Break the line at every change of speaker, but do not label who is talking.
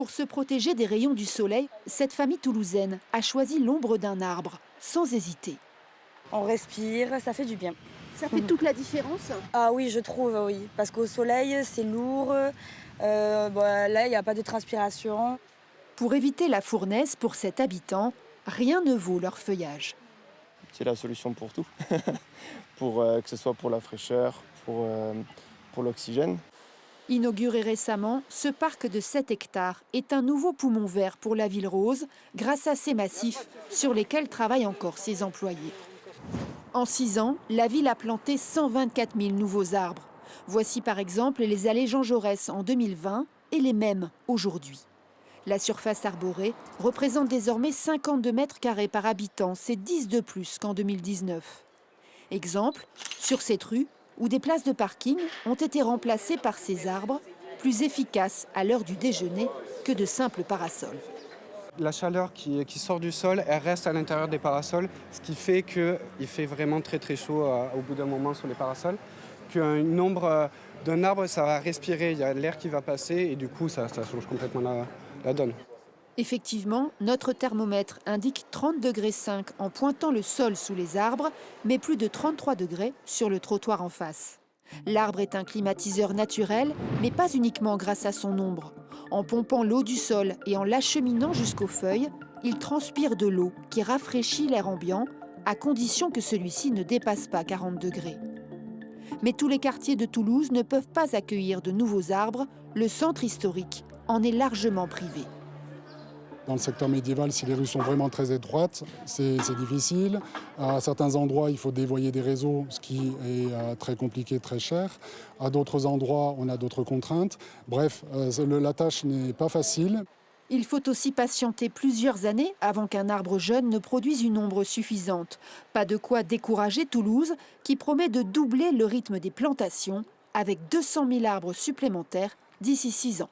Pour se protéger des rayons du soleil, cette famille toulousaine a choisi l'ombre d'un arbre, sans hésiter.
On respire, ça fait du bien.
Ça fait toute la différence.
Ah oui, je trouve, oui. Parce qu'au soleil, c'est lourd. Là, il n'y a pas de transpiration.
Pour éviter la fournaise pour cet habitant, rien ne vaut leur feuillage.
C'est la solution pour tout, que ce soit pour la fraîcheur, pour l'oxygène.
Inauguré récemment, ce parc de 7 hectares est un nouveau poumon vert pour la ville rose, grâce à ces massifs sur lesquels travaillent encore ses employés. En 6 ans, la ville a planté 124 000 nouveaux arbres. Voici par exemple les allées Jean Jaurès en 2020 et les mêmes aujourd'hui. La surface arborée représente désormais 52 mètres carrés par habitant, c'est 10 de plus qu'en 2019. Exemple, sur cette rue, où des places de parking ont été remplacées par ces arbres, plus efficaces à l'heure du déjeuner que de simples parasols.
La chaleur qui sort du sol, elle reste à l'intérieur des parasols, ce qui fait qu'il fait vraiment très très chaud au bout d'un moment sur les parasols. Qu'une ombre d'un arbre, ça va respirer, il y a l'air qui va passer et du coup ça change complètement la donne.
Effectivement, notre thermomètre indique 30,5 degrés en pointant le sol sous les arbres, mais plus de 33 degrés sur le trottoir en face. L'arbre est un climatiseur naturel, mais pas uniquement grâce à son ombre. En pompant l'eau du sol et en l'acheminant jusqu'aux feuilles, il transpire de l'eau qui rafraîchit l'air ambiant, à condition que celui-ci ne dépasse pas 40 degrés. Mais tous les quartiers de Toulouse ne peuvent pas accueillir de nouveaux arbres, le centre historique en est largement privé.
Dans le secteur médiéval, si les rues sont vraiment très étroites, c'est difficile. À certains endroits, il faut dévoyer des réseaux, ce qui est très compliqué, très cher. À d'autres endroits, on a d'autres contraintes. Bref, la tâche n'est pas facile.
Il faut aussi patienter plusieurs années avant qu'un arbre jeune ne produise une ombre suffisante. Pas de quoi décourager Toulouse, qui promet de doubler le rythme des plantations avec 200 000 arbres supplémentaires d'ici 6 ans.